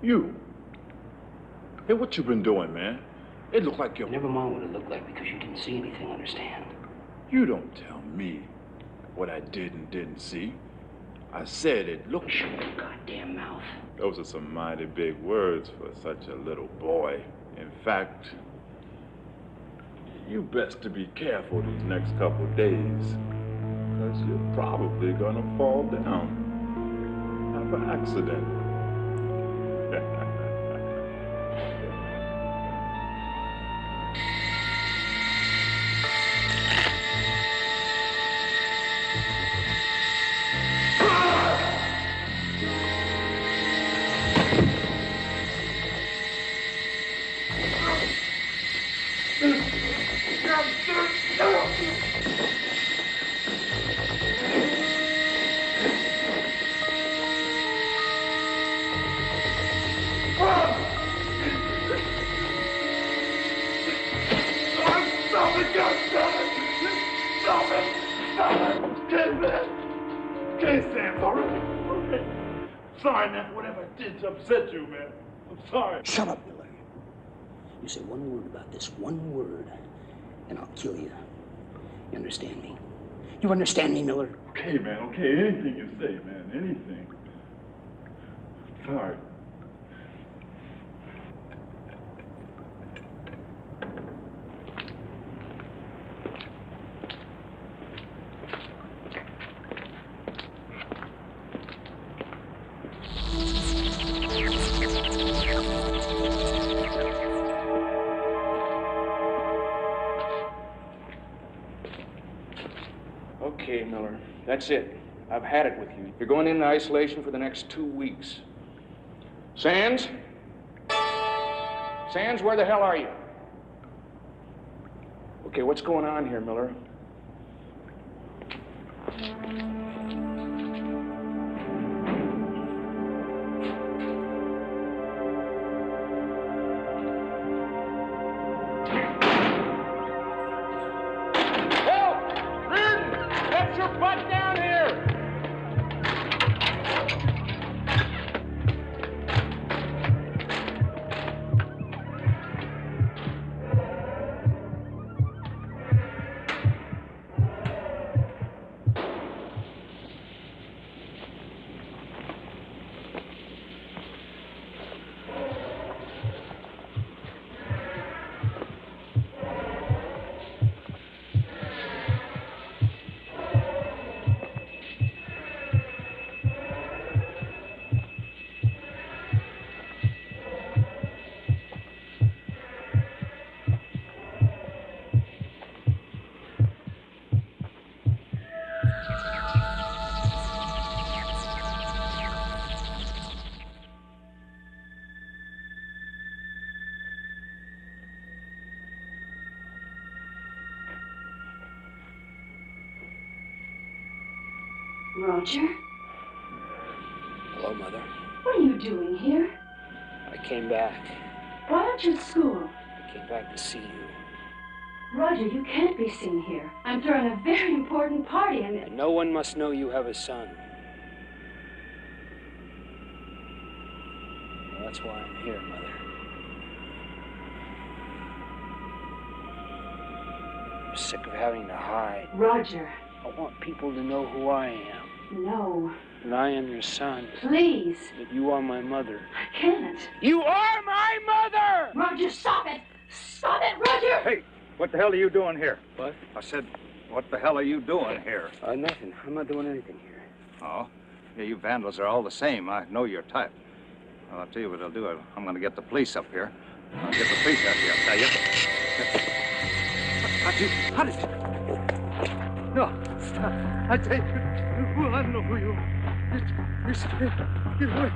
You. Hey, what you been doing, man? It looked like you're... Never mind what it looked like because you didn't see anything, understand? You don't tell me what I did and didn't see. I said it looked... Shut your goddamn mouth. Those are some mighty big words for such a little boy. In fact, you best to be careful these next couple days, because you're probably gonna fall down. Have an accident. Sorry, man, whatever I did to upset you, man. I'm sorry. Shut up, Miller. You say one word about this, one word, and I'll kill you. You understand me? You understand me, Miller? Okay, man, okay. Anything you say, man, anything. Sorry. Okay, Miller, that's it. I've had it with you. You're going into isolation for the next 2 weeks. Sands? Sands, where the hell are you? Okay, what's going on here, Miller? Roger? Hello, Mother. What are you doing here? I came back. Why aren't you at school? I came back to see you. Roger, you can't be seen here. I'm throwing a very important party And no one must know you have a son. Well, that's why I'm here, Mother. I'm sick of having to hide. Roger. I want people to know who I am. No. And I am your son. Please. That you are my mother. I can't. You are my mother! Roger, stop it! Stop it, Roger! Hey, what the hell are you doing here? What? I said, what the hell are you doing here? Nothing. I'm not doing anything here. Oh? Yeah, you vandals are all the same. I know your type. Well, I'll tell you what I'll do. I'm going to get the police up here. I'll get the police out here, I'll tell you. How did you... No, stop. I tell you, well, I don't know who you are. You're scared. Get away.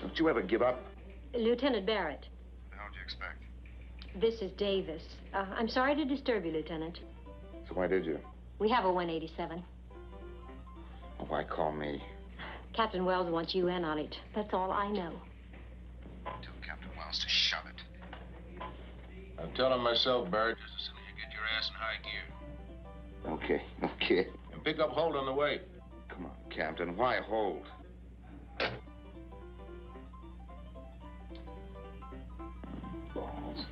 Don't you ever give up? Lieutenant Barrett. What would you expect? This is Davis. I'm sorry to disturb you, Lieutenant. So why did you? We have a 187. Oh, why call me? Captain Wells wants you in on it. That's all I know. Tell Captain Wells to shove it. I'm telling myself, Barrett, just as soon as you get your ass in high gear. Okay. And pick up Holt on the way. Come on, Captain. Why hold? Balls.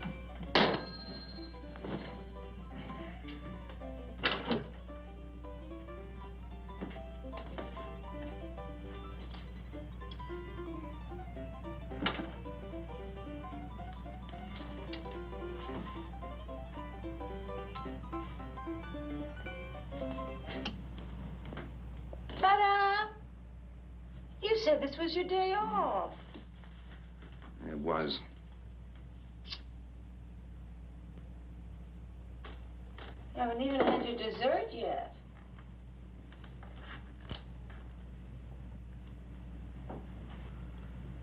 Ta-da! You said this was your day off. It was. You haven't even had your dessert yet.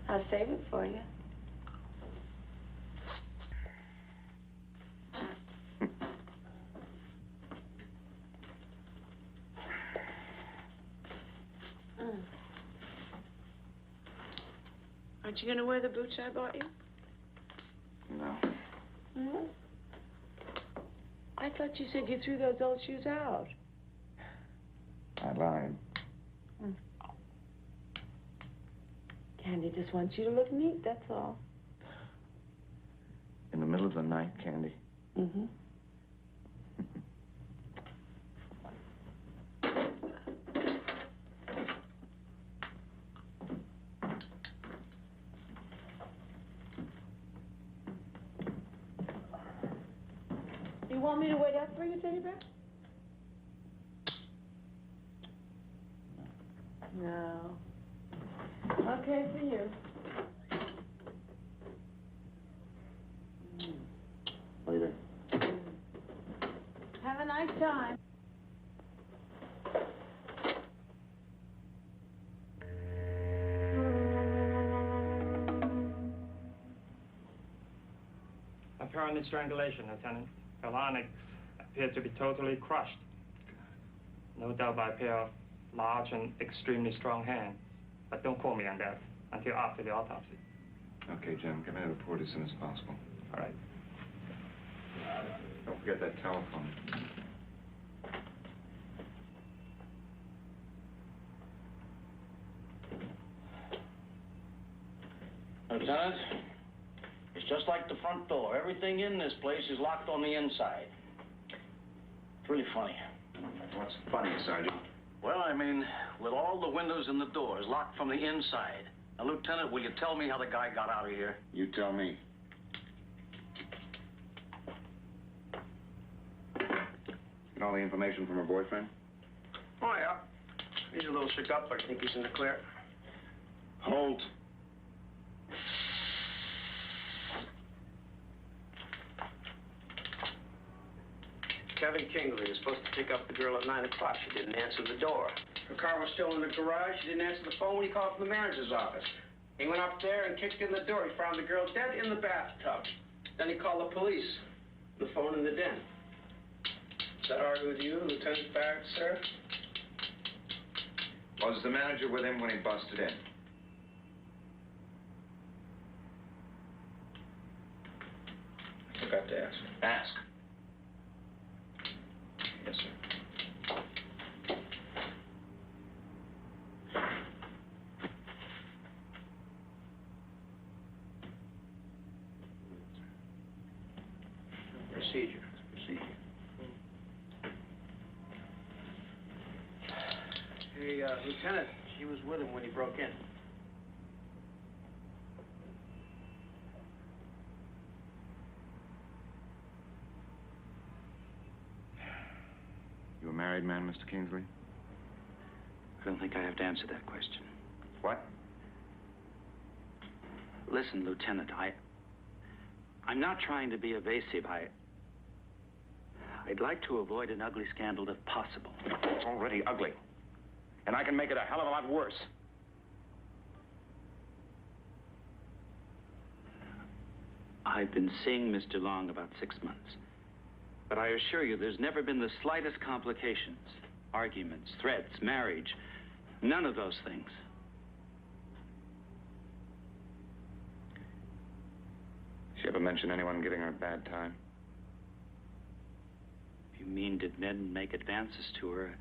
I'll save it for you. Aren't you going to wear the boots I bought you? No. Hmm? I thought you said you threw those old shoes out. I lied. Candy just wants you to look neat, that's all. In the middle of the night, Candy. Mm-hmm. You want me to wait up for you, Teddy Bear? No. Okay for you. Later. Have a nice time. Apparently strangulation, Lieutenant. Her larynx appears to be totally crushed. No doubt by a pair of large and extremely strong hands. But don't call me on that until after the autopsy. Okay, Jim. Get me a report as soon as possible. All right. Don't forget that telephone. Lieutenant, it's just like the front door. Everything in this place is locked on the inside. It's really funny. What's funny, Sergeant? Well, I mean, with all the windows and the doors locked from the inside. Now, Lieutenant, will you tell me how the guy got out of here? You tell me. Get all the information from her boyfriend? Oh, yeah. He's a little shook up, but I think he's in the clear. Holt. Kevin Kingley was supposed to pick up the girl at 9 o'clock. She didn't answer the door. Her car was still in the garage. She didn't answer the phone when he called from the manager's office. He went up there and kicked in the door. He found the girl dead in the bathtub. Then he called the police. The phone in the den. Is that all right with you, Lieutenant Barrett, sir? Was the manager with him when he busted in? I forgot to ask. Ask. Yes, sir. procedure. Hey, Lieutenant, she was with him when he broke in. You a married man, Mr. Kingsley? I don't think I have to answer that question. What? Listen, Lieutenant, I'm not trying to be evasive. I'd like to avoid an ugly scandal if possible. It's already ugly. And I can make it a hell of a lot worse. I've been seeing Mr. Long about 6 months. But I assure you, there's never been the slightest complications. Arguments, threats, marriage. None of those things. She ever mention anyone giving her a bad time? You mean, did men make advances to her?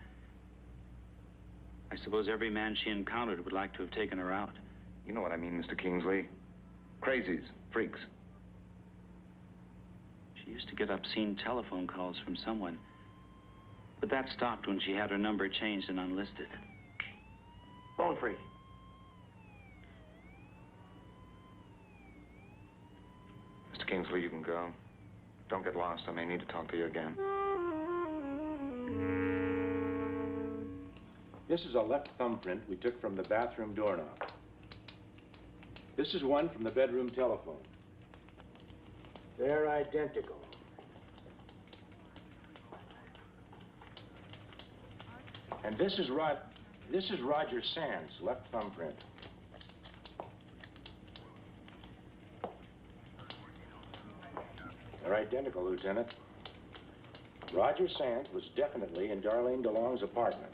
I suppose every man she encountered would like to have taken her out. You know what I mean, Mr. Kingsley. Crazies, freaks. She used to get obscene telephone calls from someone. But that stopped when she had her number changed and unlisted. Phone freak. Mr. Kingsley, you can go. Don't get lost. I may need to talk to you again. This is a left thumbprint we took from the bathroom doorknob. This is one from the bedroom telephone. They're identical. And this is Roger Sands' left thumbprint. They're identical, Lieutenant. Roger Sands was definitely in Darlene DeLong's apartment.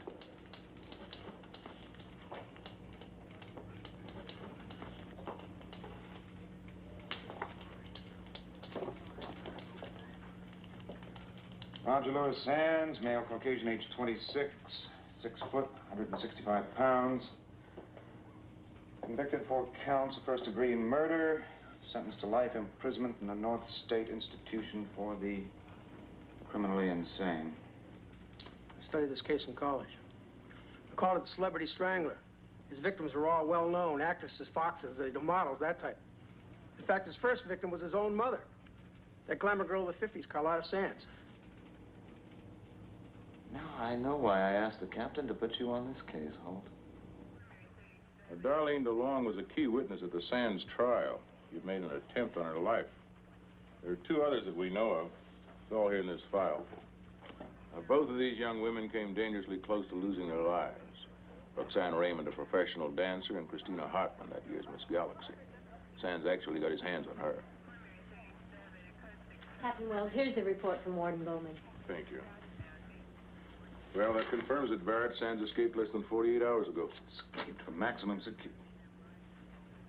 Roger Lewis Sands, male, Caucasian, age 26, 6 foot, 165 pounds. Convicted for counts of first-degree murder, sentenced to life imprisonment in the North State Institution for the criminally insane. I studied this case in college. I called it the celebrity strangler. His victims were all well-known, actresses, foxes, the models, that type. In fact, his first victim was his own mother, that glamour girl of the 50s, Carlotta Sands. Now I know why I asked the captain to put you on this case, Holt. Darlene DeLong was a key witness at the Sands trial. You've made an attempt on her life. There are 2 others that we know of. It's all here in this file. Both of these young women came dangerously close to losing their lives. Roxanne Raymond, a professional dancer, and Christina Hartman, that year's Miss Galaxy. Sands actually got his hands on her. Captain Wells, here's the report from Warden Bowman. Thank you. Well, that confirms it, Barrett. Sands escaped less than 48 hours ago. Escaped for maximum security.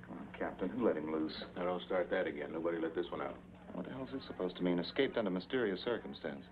Come on, Captain, who let him loose? Now, don't start that again. Nobody let this one out. What the hell's this supposed to mean? Escaped under mysterious circumstances.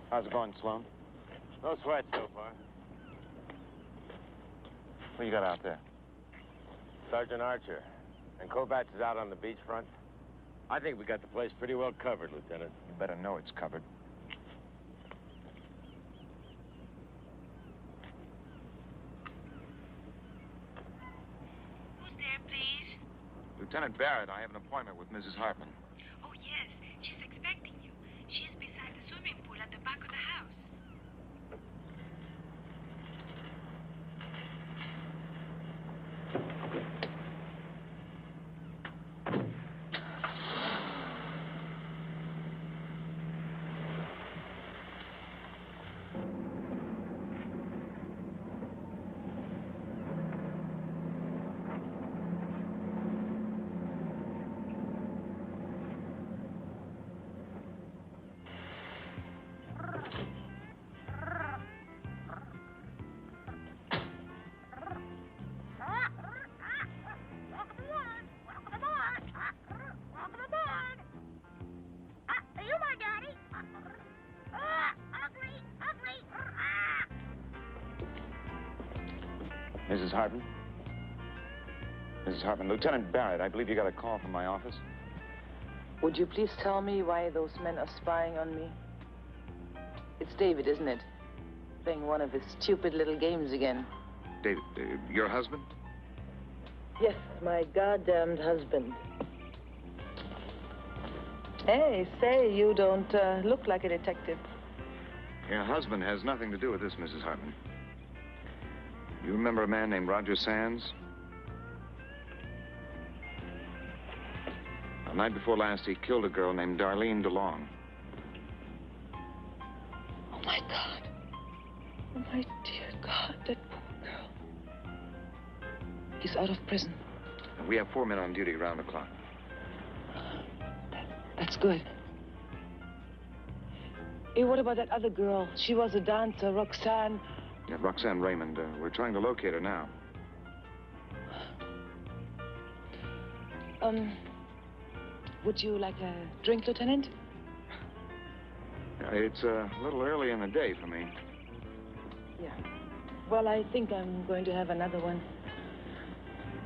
How's it going, Sloan? No sweat so far. What you got out there? Sergeant Archer. And Kobach is out on the beachfront. I think we got the place pretty well covered, Lieutenant. You better know it's covered. Who's there, please? Lieutenant Barrett, I have an appointment with Mrs. Hartman. Oh, yes. She's expecting you. She's beside the swimming pool at the back of the house. Mrs. Hartman? Mrs. Hartman, Lieutenant Barrett, I believe you got a call from my office. Would you please tell me why those men are spying on me? It's David, isn't it? Playing one of his stupid little games again. David, your husband? Yes, my goddamned husband. Hey, say, you don't look like a detective. Your husband has nothing to do with this, Mrs. Hartman. You remember a man named Roger Sands? The night before last, he killed a girl named Darlene DeLong. Oh, my God. Oh, my dear God, that poor girl. He's out of prison. We have 4 men on duty around the clock. That's good. Hey, what about that other girl? She was a dancer, Roxanne. Yeah, Roxanne Raymond. We're trying to locate her now. Would you like a drink, Lieutenant? It's a little early in the day for me. Yeah. Well, I think I'm going to have another one.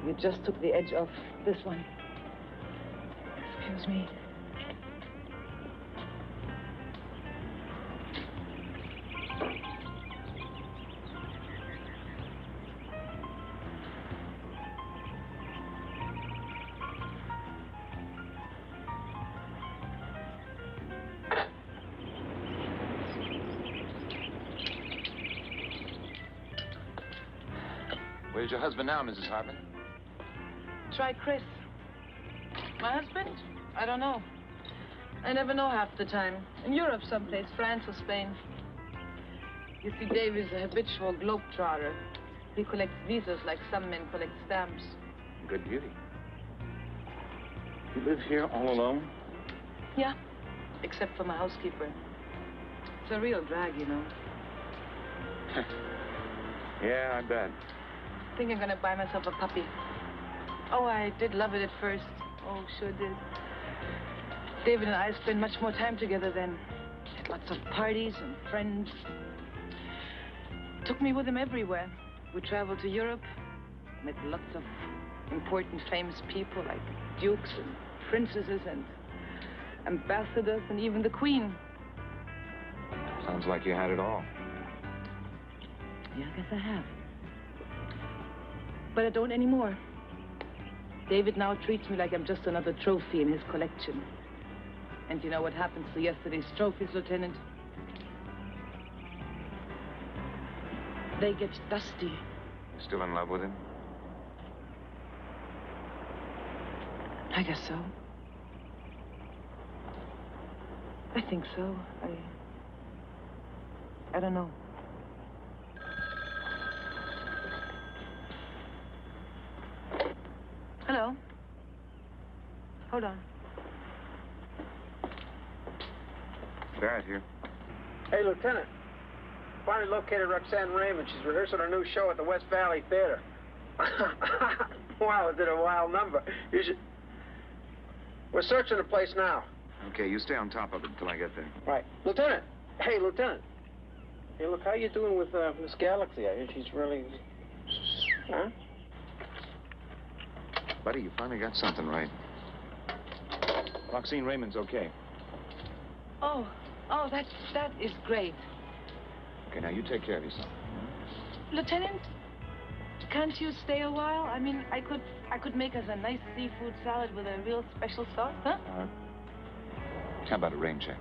You just took the edge off this one. Excuse me. Where's your husband now, Mrs. Hartman? Try Chris. My husband? I don't know. I never know half the time. In Europe someplace, France or Spain. You see, Dave is a habitual globetrotter. He collects visas like some men collect stamps. Good beauty. You live here all alone? Yeah, except for my housekeeper. It's a real drag, you know. Yeah, I bet. I think I'm gonna buy myself a puppy. Oh, I did love it at first. Oh, sure did. David and I spent much more time together then. Had lots of parties and friends. Took me with him everywhere. We traveled to Europe, met lots of important, famous people like dukes and princesses and ambassadors and even the Queen. Sounds like you had it all. Yeah, I guess I have. But I don't anymore. David now treats me like I'm just another trophy in his collection. And you know what happens to yesterday's trophies, Lieutenant? They get dusty. Still in love with him? I guess so. I think so. I don't know. Hello? Hold on. Barrett here. Hey, Lieutenant. Finally located Roxanne Raymond. She's rehearsing her new show at the West Valley Theater. Wow, is it a wild number? You should... We're searching the place now. Okay, you stay on top of it until I get there. Right. Lieutenant! Hey, Lieutenant. Hey, look, how you doing with Miss Galaxy? I hear she's really... Huh? Buddy, you finally got something right. Roxanne Raymond's okay. Oh, that is great. Okay, now you take care of yourself. Lieutenant, can't you stay a while? I mean, I could make us a nice seafood salad with a real special sauce, huh? How about a rain check?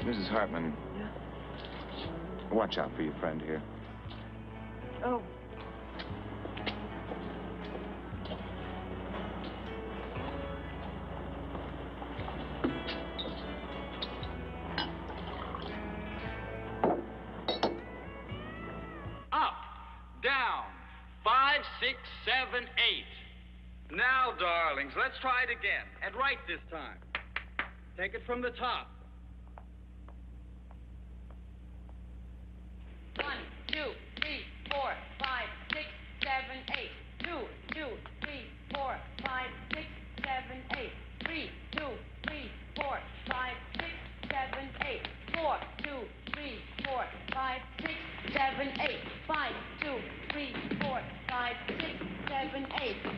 Mrs. Hartman. Yeah? Watch out for your friend here. Oh. Up, down, 5, 6, 7, 8. Now, darlings, let's try it again. And right this time. Take it from the top. 1, 2, 3, 4, 5, 6, 7, 8. 2, 2, 3, 4, 5, 6, 7, 8. 3, 2, 3, 4, 5, 6, 7, 8. 4, 2, 3, 4,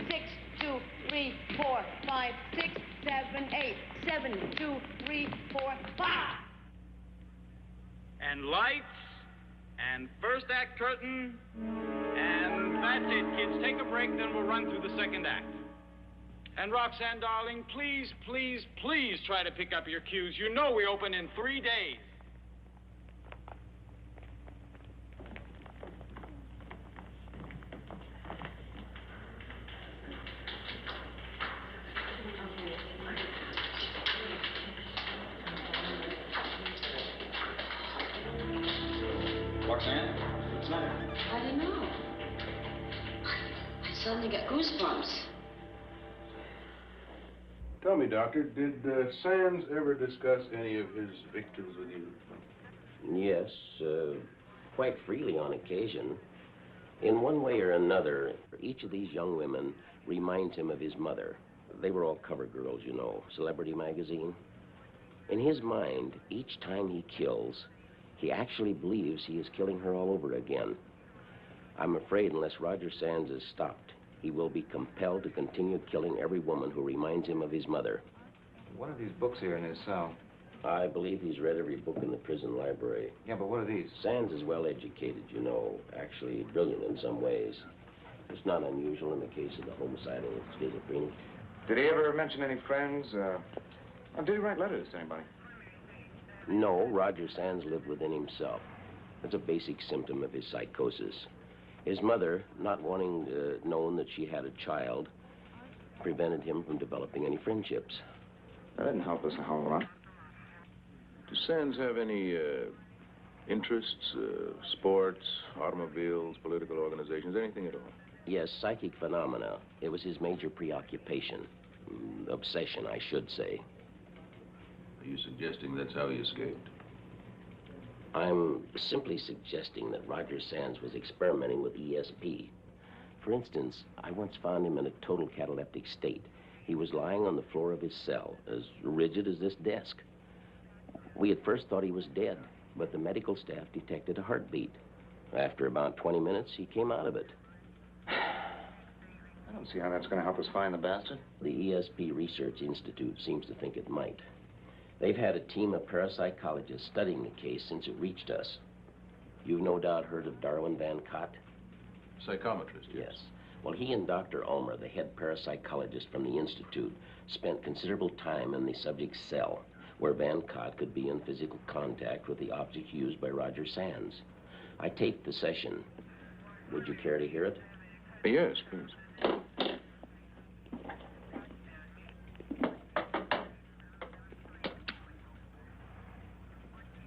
6, 2, 3, 4, 5, 6, 7, 8. 7, 2, 3, 4, 5. And lights, and first act curtain, and that's it, kids. Take a break, then we'll run through the second act. And Roxanne, darling, please, please, please try to pick up your cues. You know we open in 3 days. Roxanne, what's the matter? I don't know. I suddenly got goosebumps. Tell me, Doctor, did Sands ever discuss any of his victims with you? Yes, quite freely on occasion. In one way or another, each of these young women reminds him of his mother. They were all cover girls, you know, Celebrity magazine. In his mind, each time he kills, he actually believes he is killing her all over again. I'm afraid unless Roger Sands is stopped, he will be compelled to continue killing every woman who reminds him of his mother. What are these books here in his cell? I believe he's read every book in the prison library. Yeah, but what are these? Sands is well educated, you know, actually brilliant in some ways. It's not unusual in the case of the homicidal schizophrenic. Did he ever mention any friends? Did he write letters to anybody? No, Roger Sands lived within himself. That's a basic symptom of his psychosis. His mother, not wanting known that she had a child, prevented him from developing any friendships. That didn't help us a whole lot. Does Sands have any interests, sports, automobiles, political organizations, anything at all? Yes, psychic phenomena. It was his major preoccupation. Obsession, I should say. Are you suggesting that's how he escaped? I'm simply suggesting that Roger Sands was experimenting with ESP. For instance, I once found him in a total cataleptic state. He was lying on the floor of his cell, as rigid as this desk. We at first thought he was dead, but the medical staff detected a heartbeat. After about 20 minutes, he came out of it. I don't see how that's going to help us find the bastard. The ESP Research Institute seems to think it might. They've had a team of parapsychologists studying the case since it reached us. You've no doubt heard of Darwin Van Cott? Psychometrist, yes. Well, he and Dr. Ulmer, the head parapsychologist from the Institute, spent considerable time in the subject's cell, where Van Cott could be in physical contact with the object used by Roger Sands. I taped the session. Would you care to hear it? Yes, please.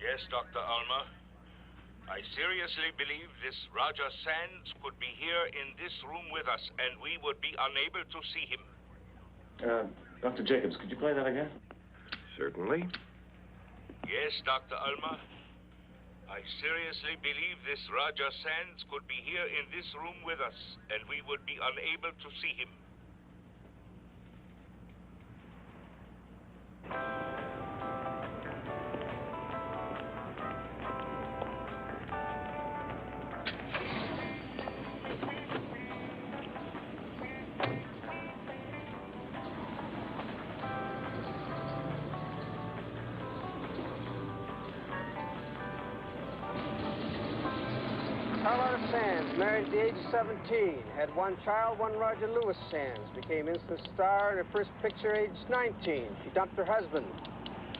Yes, Dr. Ulmer. I seriously believe this Roger Sands could be here in this room with us, and we would be unable to see him. Dr. Jacobs, could you play that again? Certainly. Yes, Dr. Ulmer. I seriously believe this Roger Sands could be here in this room with us, and we would be unable to see him. Sands, married at the age of 17, had one child, one Roger Louis Sands, became instant star in her first picture age 19. She dumped her husband.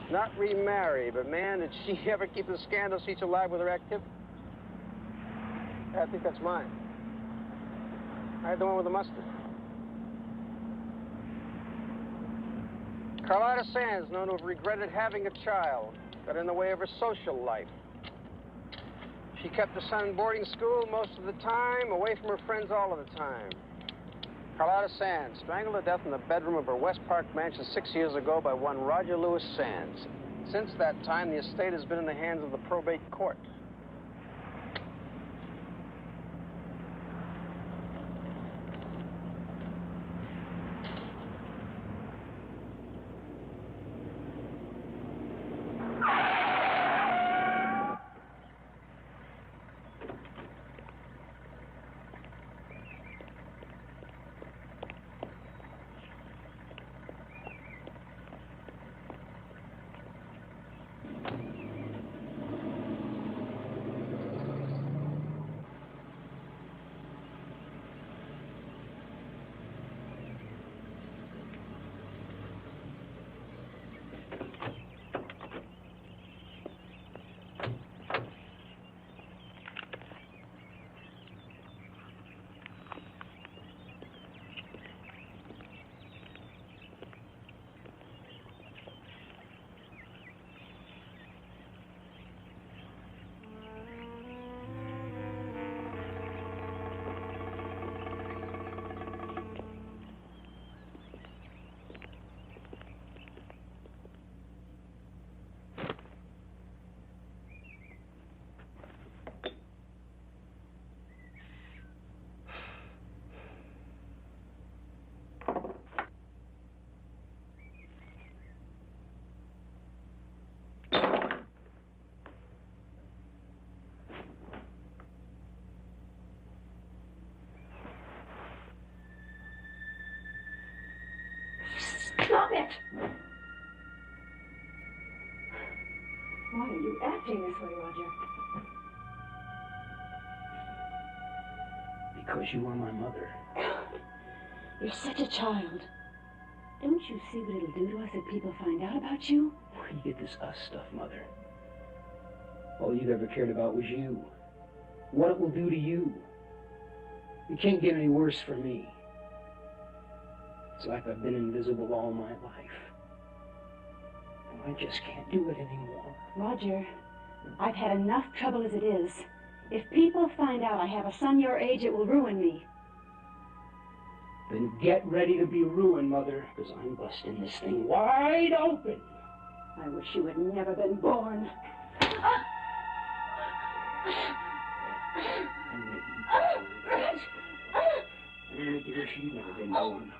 Not remarried, but man, did she ever keep the scandal sheets alive with her activity? I think that's mine. I had the one with the mustard. Carlotta Sands, known to have regretted having a child, got in the way of her social life. She kept her son in boarding school most of the time, away from her friends all of the time. Carlotta Sands, strangled to death in the bedroom of her West Park mansion 6 years ago by one Roger Louis Sands. Since that time, the estate has been in the hands of the probate court. it! Why are you acting this way, Roger? Because you are my mother. You're such a child. Don't you see what it'll do to us if people find out about you? Where do you get this us stuff, Mother? All you've ever cared about was you. What it will do to you. It can't get any worse for me. It's like I've been invisible all my life. And I just can't do it anymore. Roger, I've had enough trouble as it is. If people find out I have a son your age, it will ruin me. Then get ready to be ruined, Mother, because I'm busting this thing wide open. I wish you had never been born. I wish you'd never been born.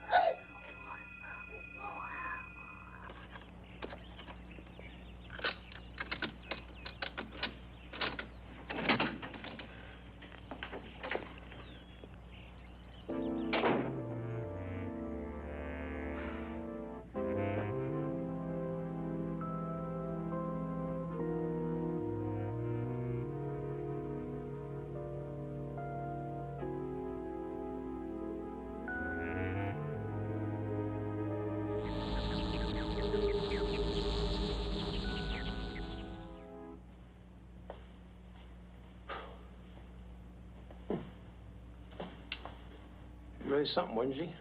Really something, wasn't she?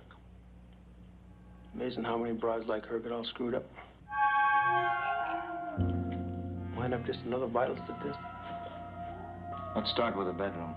Amazing how many brides like her get all screwed up. Wind up just another vital statistic. Let's start with the bedroom.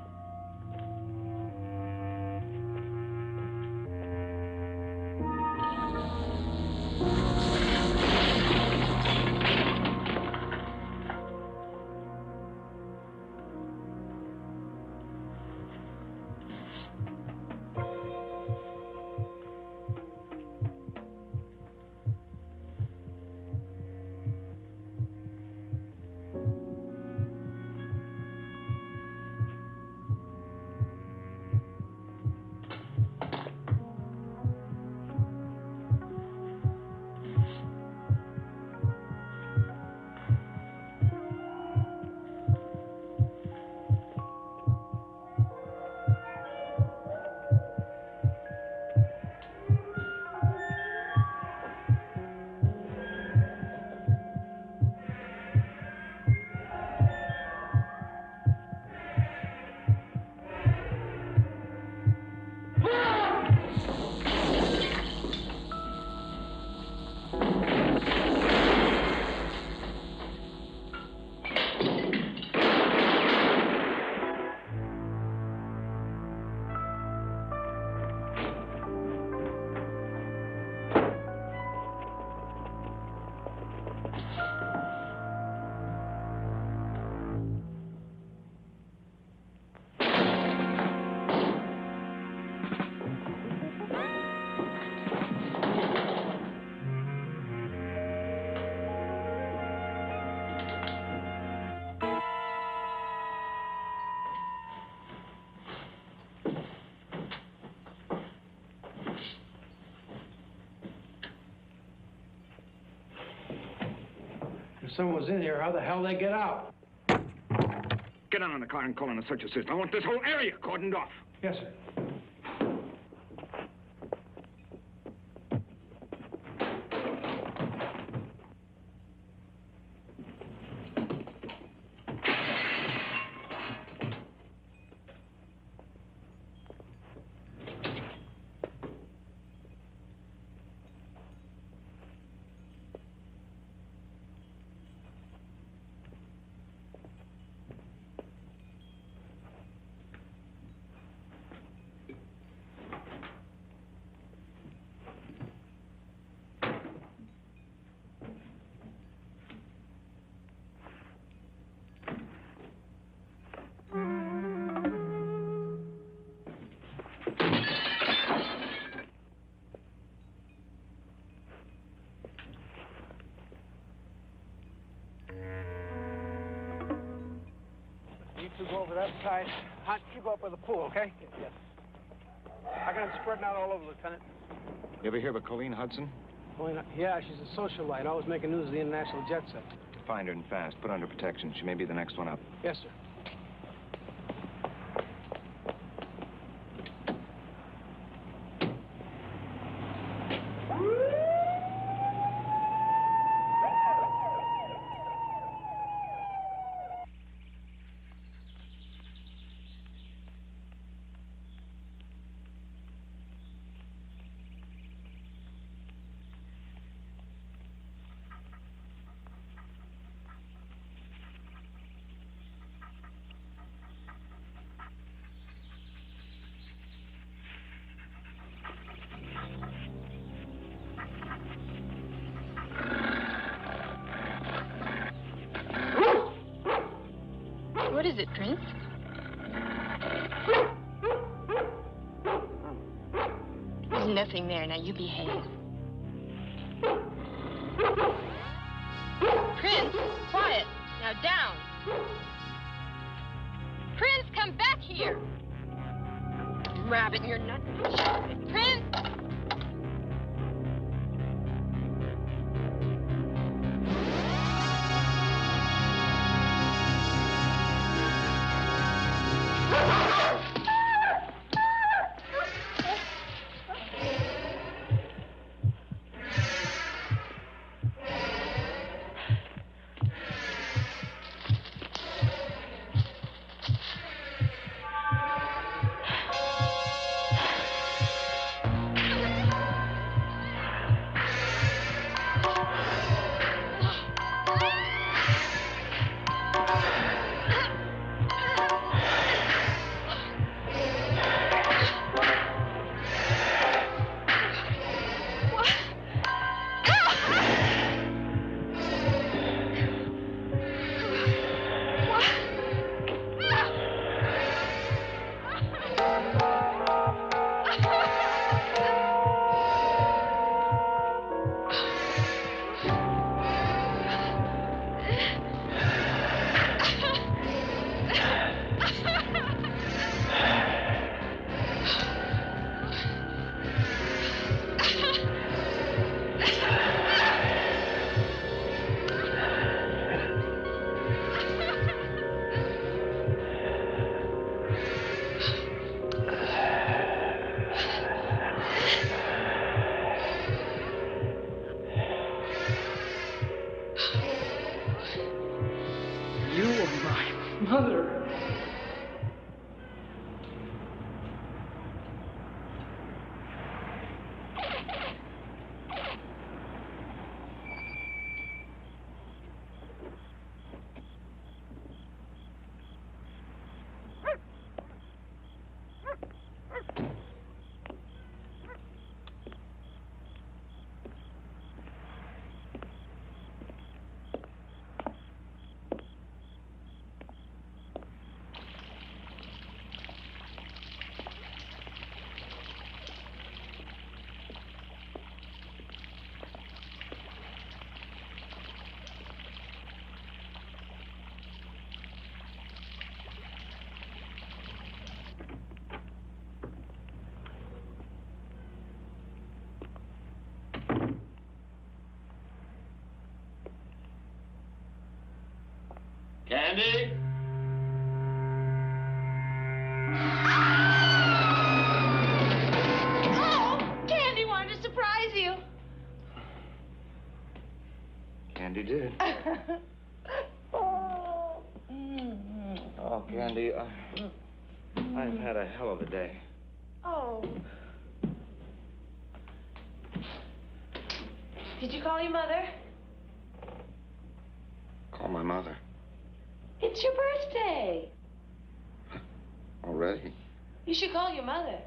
If someone was in here, how the hell they get out? Get out of the car and call in a search assist. I want this whole area cordoned off. Yes, sir. You go over that side. Hunt, you go up by the pool, okay? Yes. I got him spreading out all over, Lieutenant. You ever hear of a Colleen Hudson? Yeah, she's a socialite, always making news of the international jet set. Find her and fast. Put her under protection. She may be the next one up. Yes, sir. What is it, Prince? There's nothing there. Now you behave. Prince, quiet. Now down. Prince, come back here. Rabbit in your nut. Prince! Candy? Oh, Candy wanted to surprise you. Candy did. Oh, Candy, I've had a hell of a day. Oh. Did you call your mother? Call my mother. It's your birthday. Already? You should call your mother.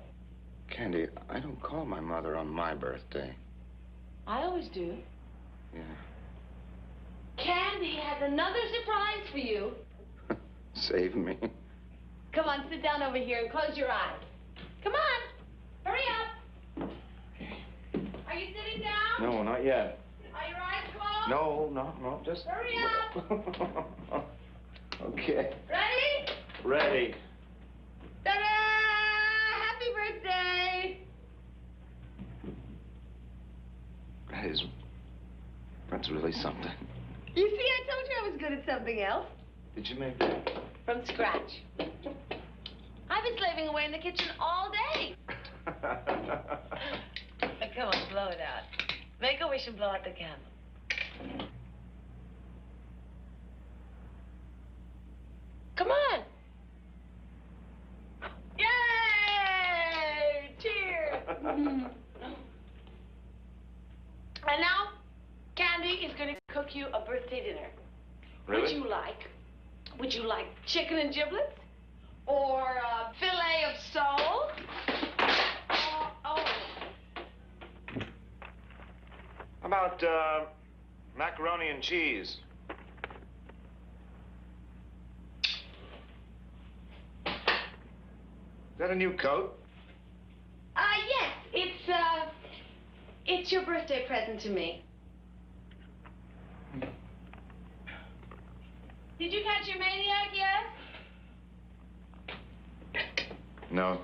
Candy, I don't call my mother on my birthday. I always do. Yeah. Candy has another surprise for you. Save me. Come on, sit down over here and close your eyes. Come on. Hurry up. Are you sitting down? No, not yet. Are your eyes closed? No, just... Hurry up. Okay. Ready? Ready. Ta-da! Happy birthday. Ready. That's really something. You see, I told you I was good at something else. Did you make that? From scratch. I've been slaving away in the kitchen all day. Come on, blow it out. Make a wish and blow out the candle. Come on. Yay! Cheers! And now, Candy is going to cook you a birthday dinner. Really? Would you like chicken and giblets? Or a fillet of sole? Oh. How about, macaroni and cheese? Is that a new coat? Yes. It's your birthday present to me. Did you catch your maniac yet? No.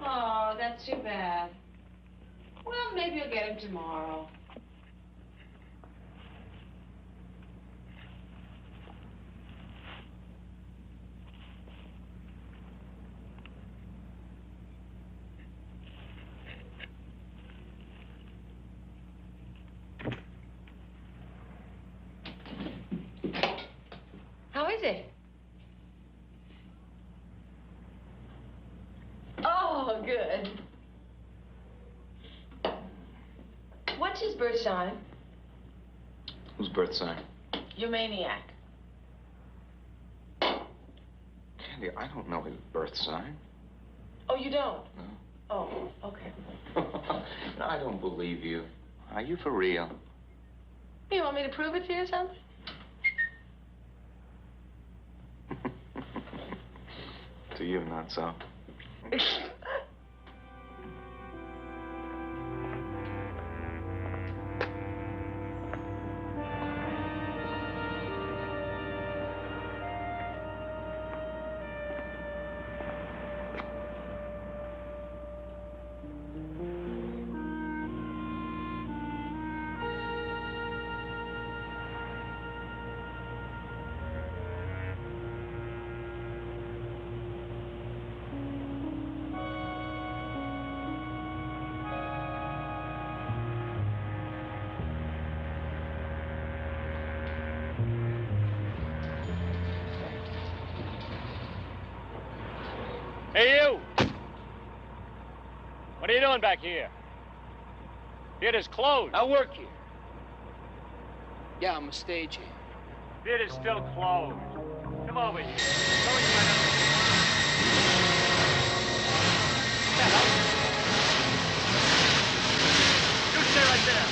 Oh, that's too bad. Well, maybe you'll get him tomorrow. How is it? Oh, good. What's his birth sign? Whose birth sign? Your maniac. Candy, I don't know his birth sign. Oh, you don't? No. Oh, okay. No, I don't believe you. Are you for real? You want me to prove it to you or something? To you, not so. Hey, you! What are you doing back here? Theater's closed. I work here. Yeah, I'm a stagehand. Theater's still closed. Come over here. You stay right there.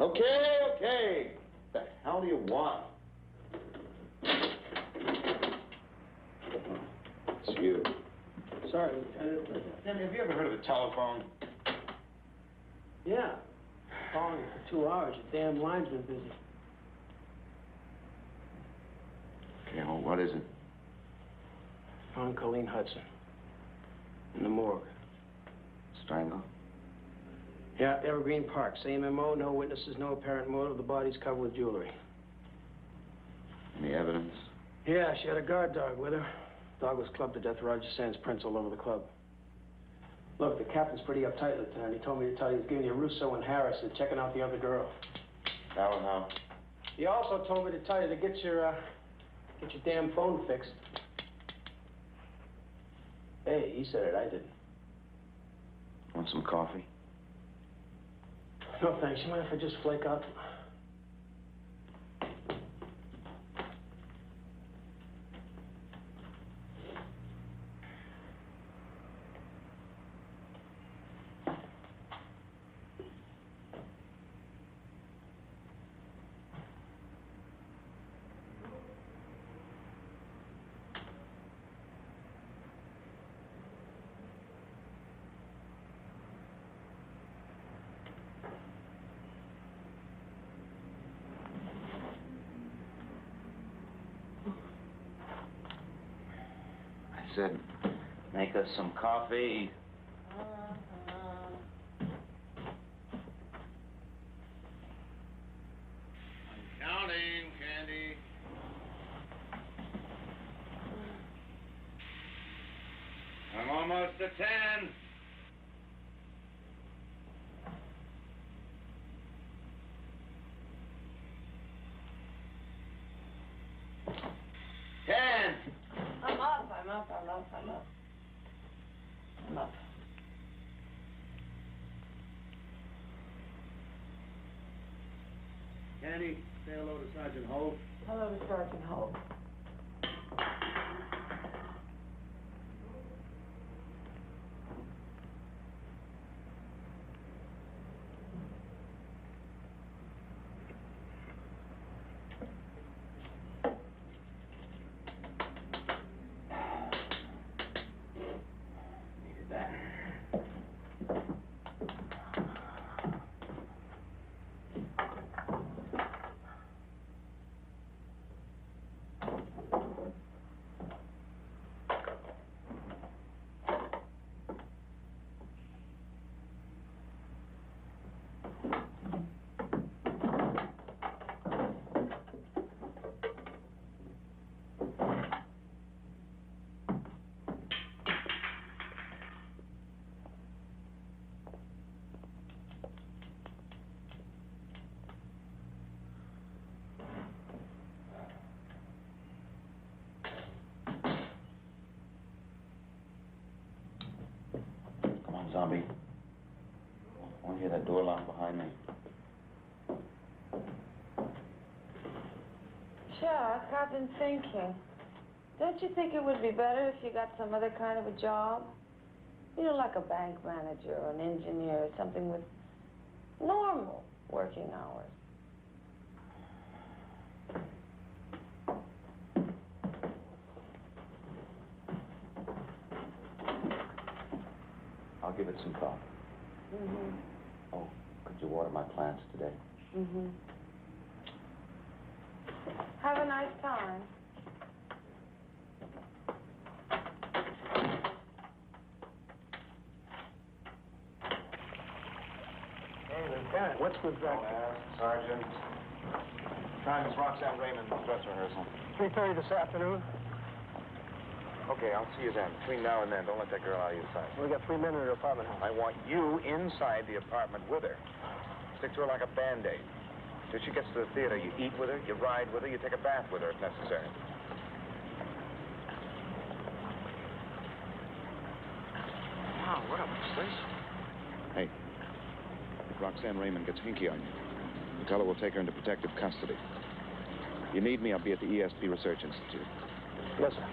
Okay. What the hell do you want? It's you. Sorry, Lieutenant. Danny, have you ever heard of the telephone? Yeah. Calling for 2 hours. The damn line's been busy. Okay, well, what is it? Found Colleen Hudson in the morgue. Yeah, Evergreen Park. Same MO, no witnesses, no apparent motive. The body's covered with jewelry. Any evidence? Yeah, she had a guard dog with her. Dog was clubbed to death. Roger Sands prints all over the club. Look, the captain's pretty uptight, Lieutenant. He told me to tell you he's giving you Russo and Harris and checking out the other girl. How and how? He also told me to tell you to get your damn phone fixed. Hey, he said it, I didn't. Want some coffee? No, thanks. You mind if I just flake out? I said, make us some coffee. Counting, Candy. I'm almost to 10. I'm up. Candy, say hello to Sergeant Holt. Hello to Sergeant Holt. Zombie. I want to hear that door lock behind me. Chuck, I've been thinking. Don't you think it would be better if you got some other kind of a job? You know, like a bank manager or an engineer or something with normal working hours. I'll give it some thought. Mm-hmm. Oh, could you water my plants today? Mm-hmm. Have a nice time. Hey, Lieutenant, what's with breakfast? Sergeant. Time is Roxanne Raymond's dress rehearsal. 3:30 this afternoon. Okay, I'll see you then. Between now and then, don't let that girl out of your sight. We got 3 men in her apartment house. I want you inside the apartment with her. Stick to her like a Band-Aid. Till she gets to the theater, you eat with her, you ride with her, you take a bath with her if necessary. Wow, what a obsession. Hey, if Roxanne Raymond gets hinky on you, you tell her we'll take her into protective custody. You need me, I'll be at the ESP Research Institute. Yes, sir.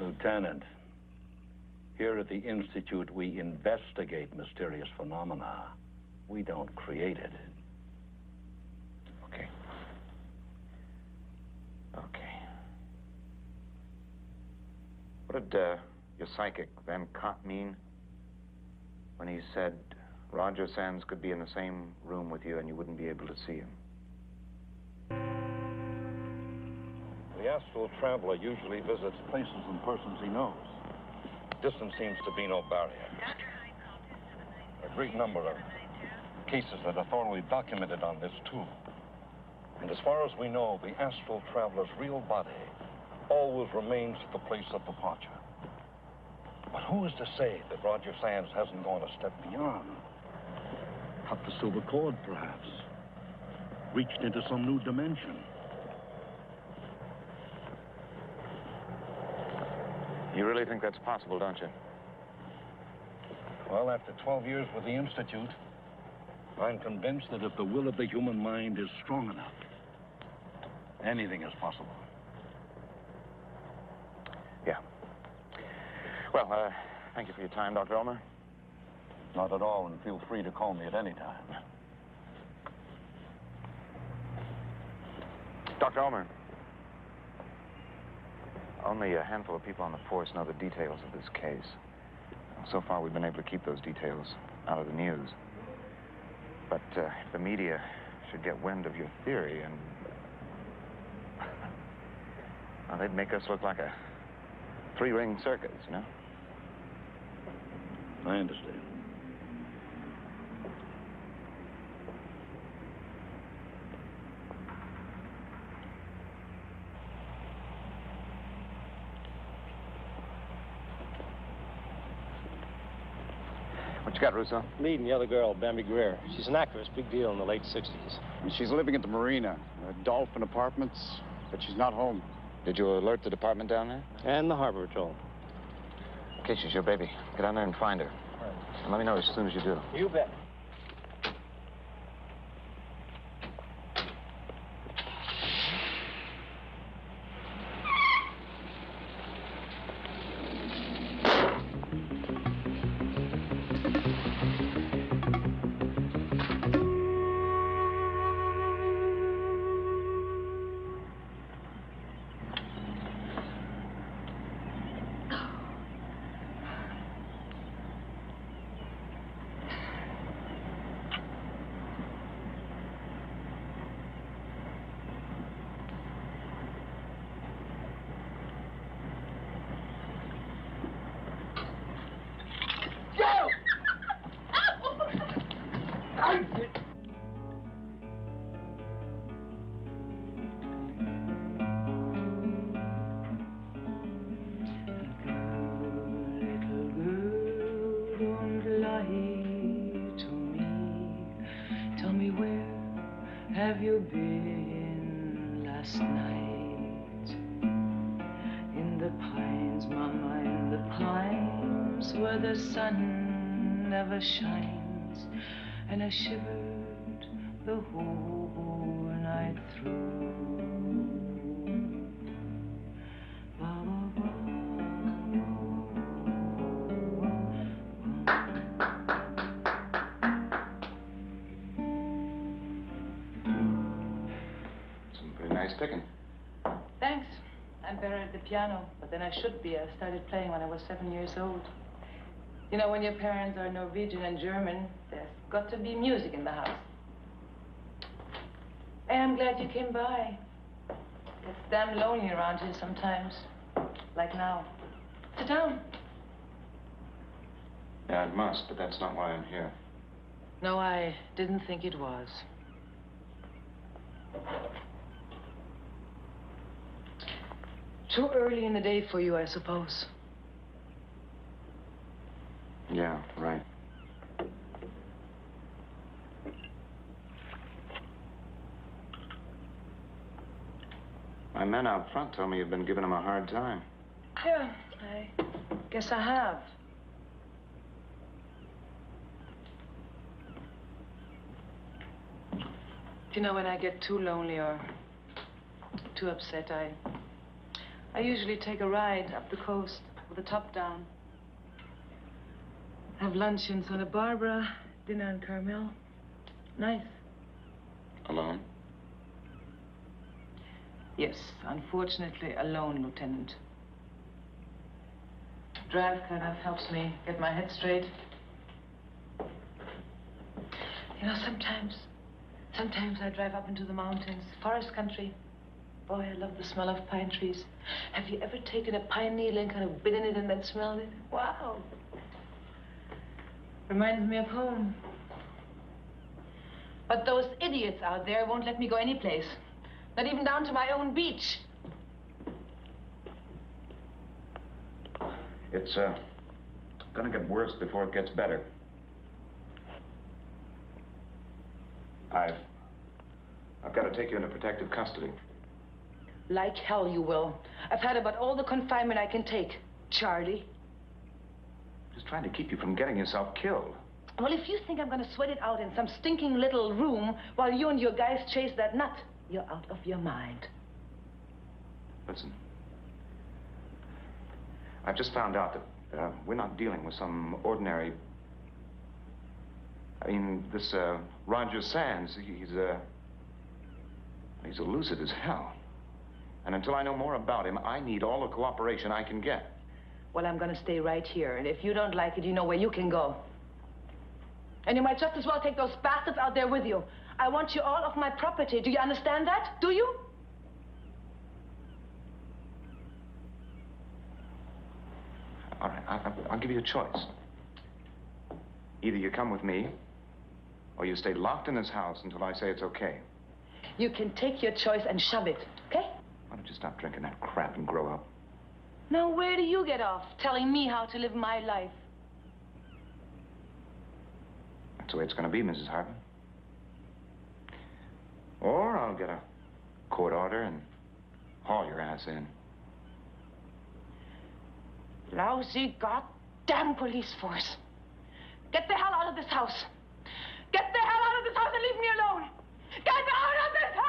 Lieutenant, Here at the Institute, we investigate mysterious phenomena. We don't create it. Okay. What did your psychic, Van Cott, mean when he said Roger Sands could be in the same room with you and you wouldn't be able to see him? The astral traveler usually visits places and persons he knows. Distance seems to be no barrier. A great number of cases that are thoroughly documented on this, too. And as far as we know, the astral traveler's real body always remains at the place of departure. But who is to say that Roger Sands hasn't gone a step beyond? Cut the silver cord, perhaps. Reached into some new dimension. You really think that's possible, don't you? Well, after 12 years with the Institute, I'm convinced that if the will of the human mind is strong enough, anything is possible. Yeah. Well, thank you for your time, Dr. Ulmer. Not at all, and feel free to call me at any time. Dr. Ulmer. Only a handful of people on the force know the details of this case. So far, we've been able to keep those details out of the news. But if the media should get wind of your theory, and well, they'd make us look like a three-ring circus, you know? I understand. What you got, Russo? Meeting the other girl, Bambi Greer. She's an actress, big deal in the late 60s. And she's living at the marina, Dolphin Apartments, but she's not home. Did you alert the department down there? And the harbor patrol. Okay, she's your baby. Get down there and find her. And let me know as soon as you do. You bet. Have you been last night? In the pines, Mama, in the pines, where the sun never shines, and I shivered the whole night through. Picking. Thanks. I'm better at the piano, but than I should be. I started playing when I was 7 years old. You know, when your parents are Norwegian and German, there's got to be music in the house. Hey, I'm glad you came by. It's damn lonely around here sometimes, like now. Sit down. Yeah, it must, but that's not why I'm here. No, I didn't think it was. Too early in the day for you, I suppose. Yeah, right. My men out front told me you've been giving them a hard time. Yeah, I guess I have. You know, when I get too lonely or too upset, I usually take a ride up the coast with the top down. Have lunch in Santa Barbara, dinner in Carmel. Nice. Alone? Yes, unfortunately alone, Lieutenant. Drive kind of helps me get my head straight. You know, sometimes I drive up into the mountains, forest country. Boy, I love the smell of pine trees. Have you ever taken a pine needle and kind of bitten it and then smelled it? Wow. Reminds me of home. But those idiots out there won't let me go any place. Not even down to my own beach. It's, gonna get worse before it gets better. I've got to take you into protective custody. Like hell you will. I've had about all the confinement I can take, Charlie. Just trying to keep you from getting yourself killed. Well, if you think I'm gonna sweat it out in some stinking little room while you and your guys chase that nut, you're out of your mind. Listen. I've just found out that we're not dealing with some ordinary... I mean, this, Roger Sands, he's elusive as hell. And until I know more about him, I need all the cooperation I can get. Well, I'm gonna stay right here, and if you don't like it, you know where you can go. And you might just as well take those bastards out there with you. I want you all off my property. Do you understand that? Do you? All right, I'll give you a choice. Either you come with me, or you stay locked in this house until I say it's okay. You can take your choice and shove it, okay? Why don't you stop drinking that crap and grow up? Now, where do you get off telling me how to live my life? That's the way it's going to be, Mrs. Hartman. Or I'll get a court order and haul your ass in. Lousy goddamn police force. Get the hell out of this house. Get the hell out of this house and leave me alone. Get out of this house!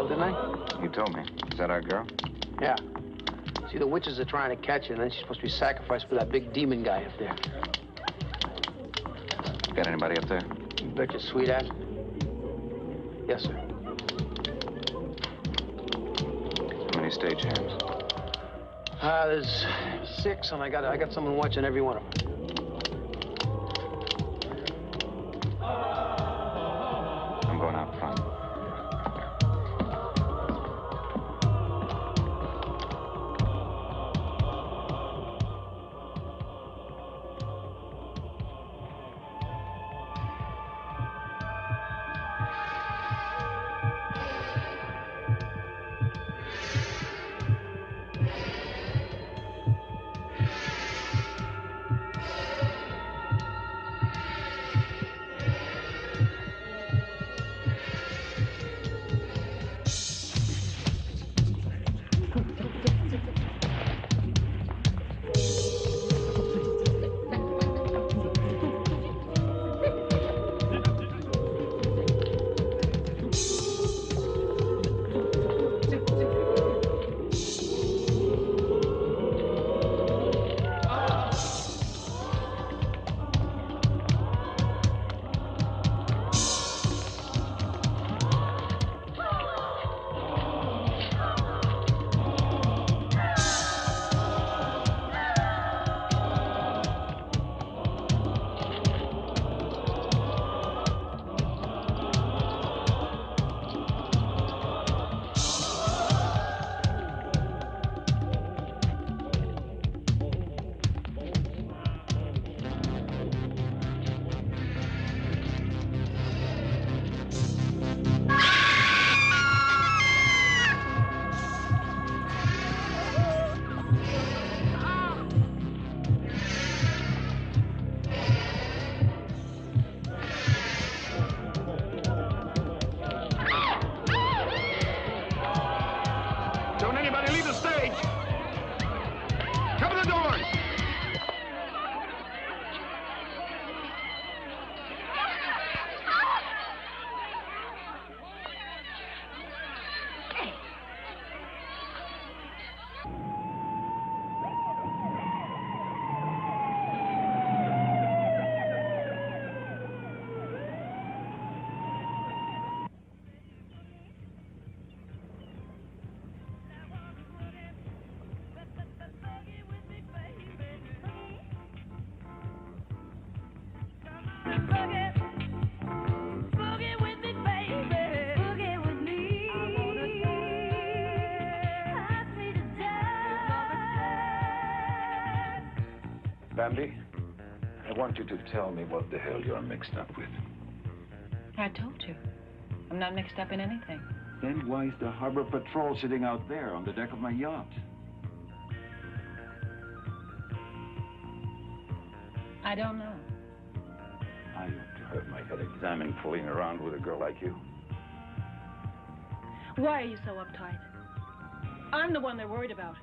Didn't I? You told me. Is that our girl? Yeah. See, the witches are trying to catch her, and then she's supposed to be sacrificed for that big demon guy up there. Got anybody up there? You bet your sweet ass. Yes, sir. How many stagehands? There's 6, and I got someone watching every one of them. I'm going out front. Bambi, I want you to tell me what the hell you're mixed up with. I told you. I'm not mixed up in anything. Then why is the harbor patrol sitting out there on the deck of my yacht? I don't know. I ought to have my head examined fooling around with a girl like you. Why are you so uptight? I'm the one they're worried about.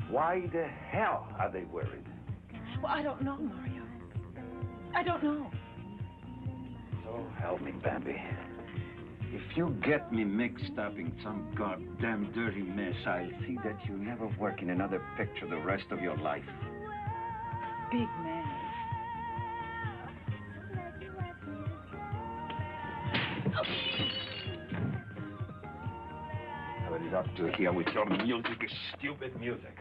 Why the hell are they worried? Well, I don't know, Mario. I don't know. So help me, Bambi. If you get me mixed up in some goddamn dirty mess, I'll see that you never work in another picture the rest of your life. Big man. I would love to hear with your music, stupid music.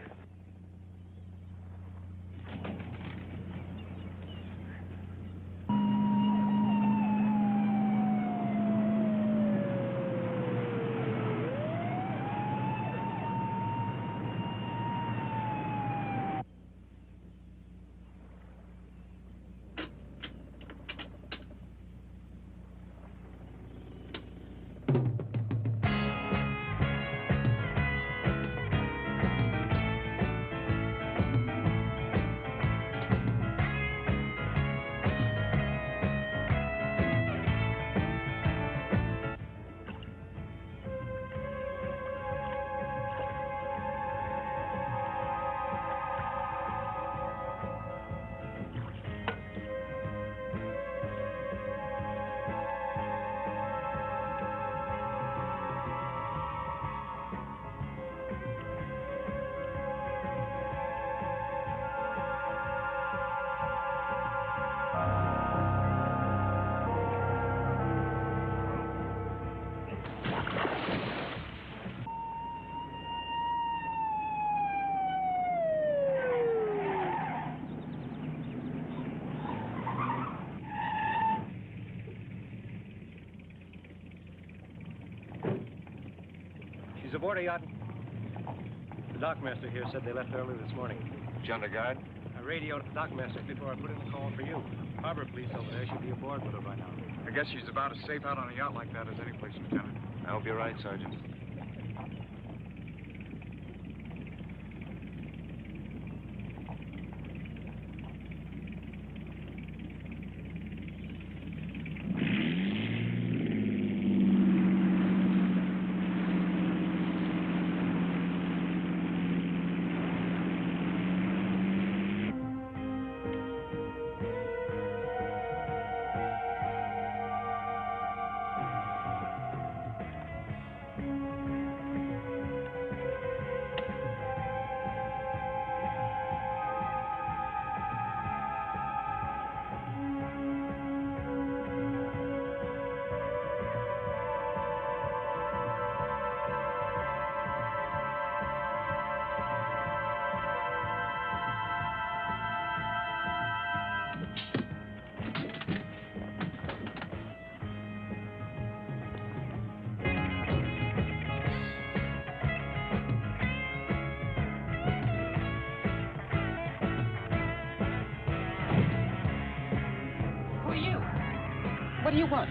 She's aboard a yacht. The dockmaster here said they left early this morning. John the guide? I radioed the dockmaster before I put in the call for you. Harbor police over there should be aboard with her by now. I guess she's about as safe out on a yacht like that as any place, Lieutenant. I hope you're right, Sergeant. What do you want?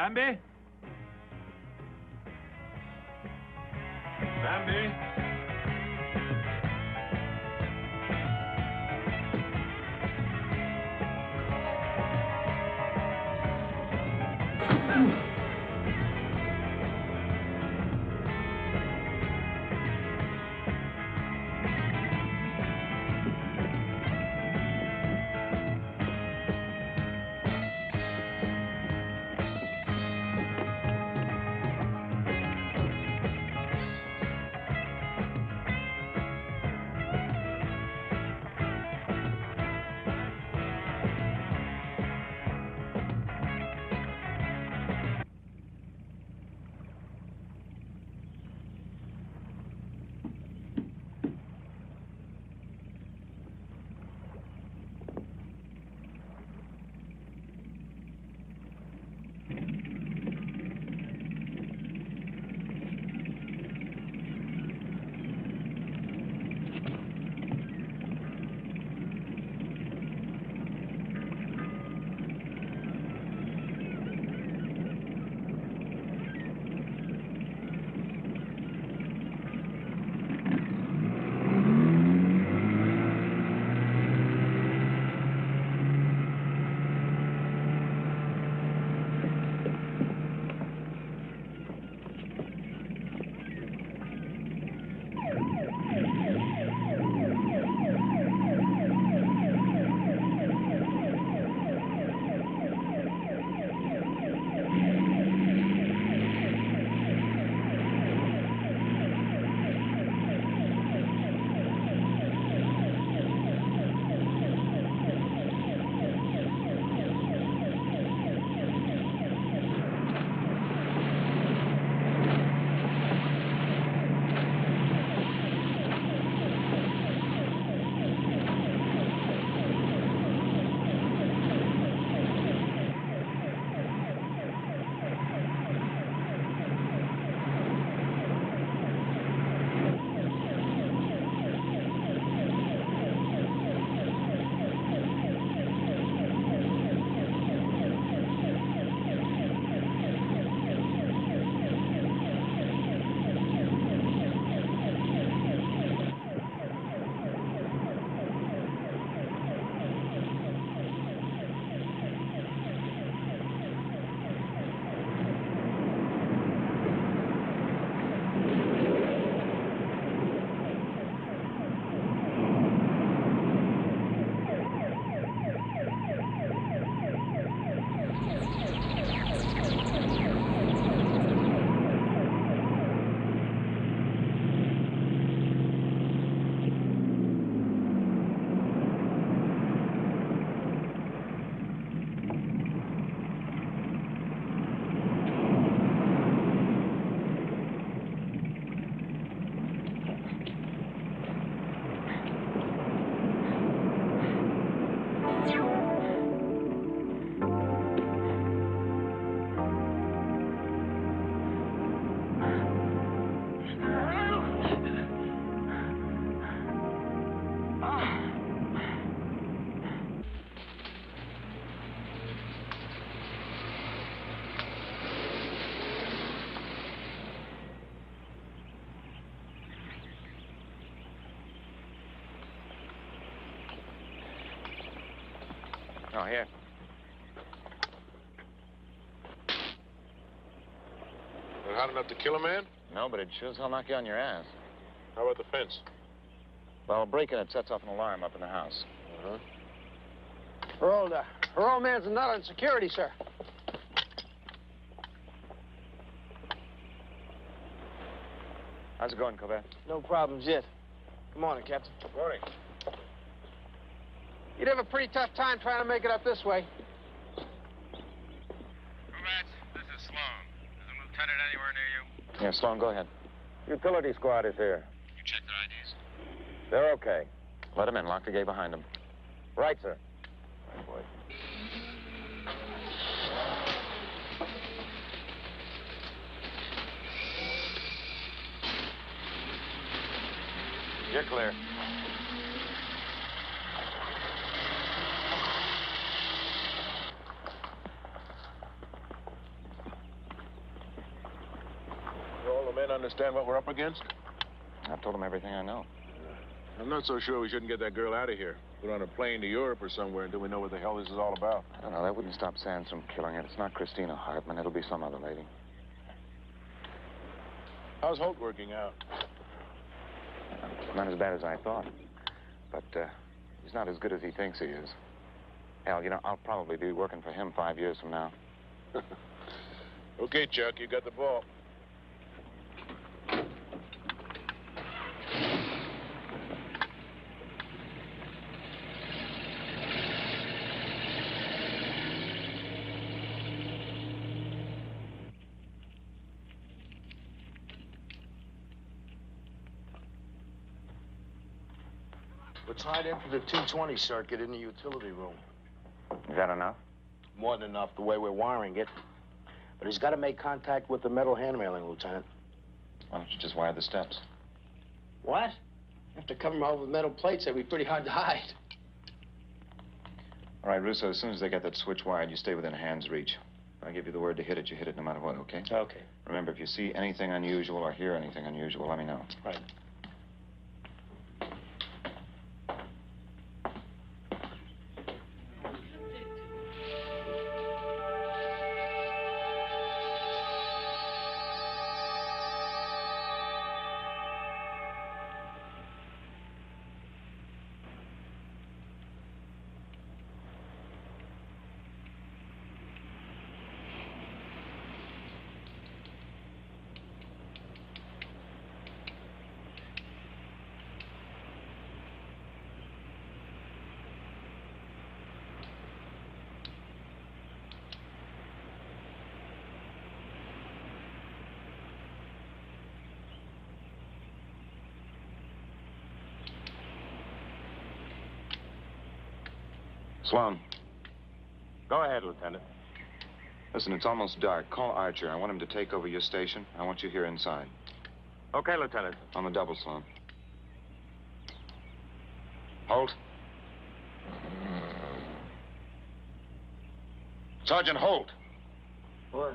Bambi? Bambi? Oh, here. Not hot enough to kill a man? No, but it sure as hell knock you on your ass. How about the fence? Well, breaking it sets off an alarm up in the house. Uh-huh. Her old man's a nut on security, sir. How's it going, Corbett? No problems yet. Good morning, Captain. Good morning. You'd have a pretty tough time trying to make it up this way. Corbett, this is Sloan. Is a lieutenant anywhere near you? Yeah, Sloan, go ahead. Utility squad is here. You checked their IDs? They're okay. Let him in. Lock the gate behind him. Right, sir. Right, boy. You're clear. to understand what we're up against? I've told him everything I know. I'm not so sure we shouldn't get that girl out of here. Put on a plane to Europe or somewhere until we know what the hell this is all about. I don't know. That wouldn't stop Sands from killing it. It's not Christina Hartman. It'll be some other lady. How's Holt working out? Not as bad as I thought. But he's not as good as he thinks he is. Hell, you know, I'll probably be working for him 5 years from now. Okay, Chuck, you got the ball. We're tied in for the 220 circuit in the utility room. Is that enough? More than enough, the way we're wiring it. But he's got to make contact with the metal hand railing, Lieutenant. Why don't you just wire the steps? What? Have to cover them over with metal plates. That'd be pretty hard to hide. All right, Russo, as soon as they get that switch wired, you stay within hand's reach. If I give you the word to hit it, you hit it no matter what, okay? Okay. Remember, if you see anything unusual or hear anything unusual, let me know. Right. Sloan. Go ahead, Lieutenant. Listen, it's almost dark. Call Archer. I want him to take over your station. I want you here inside. Okay, Lieutenant. On the double, Sloan. Holt. Sergeant Holt. What?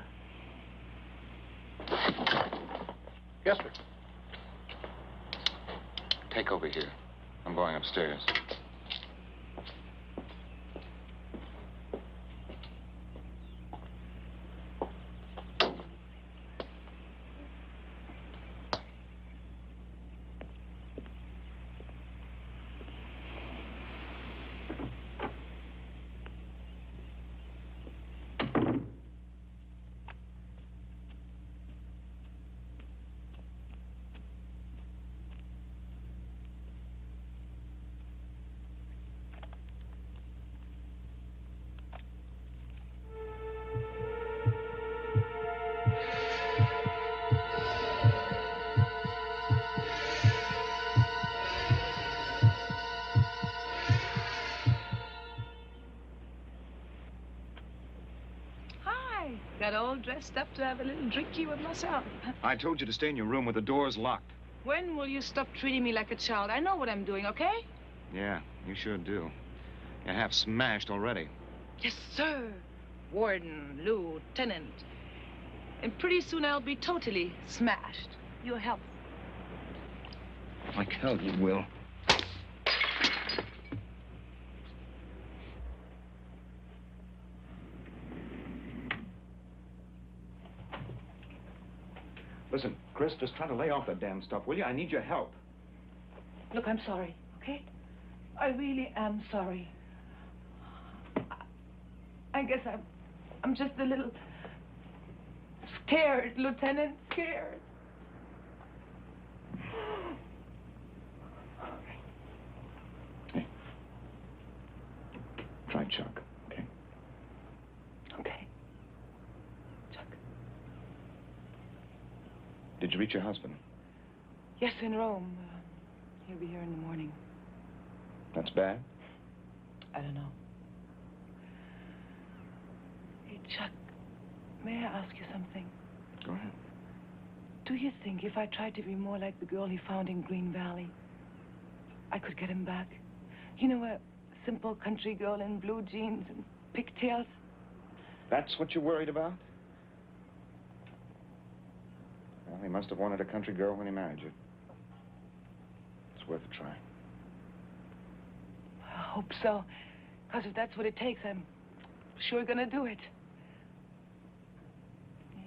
Yes, sir. Take over here. I'm going upstairs. Got all dressed up to have a little drinky with myself. I told you to stay in your room with the doors locked. When will you stop treating me like a child? I know what I'm doing, okay? Yeah, you sure do. You're half smashed already. Yes, sir. Warden, lieutenant. And pretty soon I'll be totally smashed. Your health. Like hell you will. Listen, Chris, just try to lay off that damn stuff, will you? I need your help. Look, I'm sorry, okay? I really am sorry. I guess I'm just a little scared, Lieutenant, scared. Hey. Try Chuck, okay? Okay. Did you reach your husband? Yes, in Rome. He'll be here in the morning. That's bad? I don't know. Hey, Chuck, may I ask you something? Go ahead. Do you think if I tried to be more like the girl he found in Green Valley, I could get him back? You know, a simple country girl in blue jeans and pigtails? That's what you're worried about? Well, he must have wanted a country girl when he married you. It's worth a try. I hope so. Because if that's what it takes, I'm sure gonna do it. Yeah.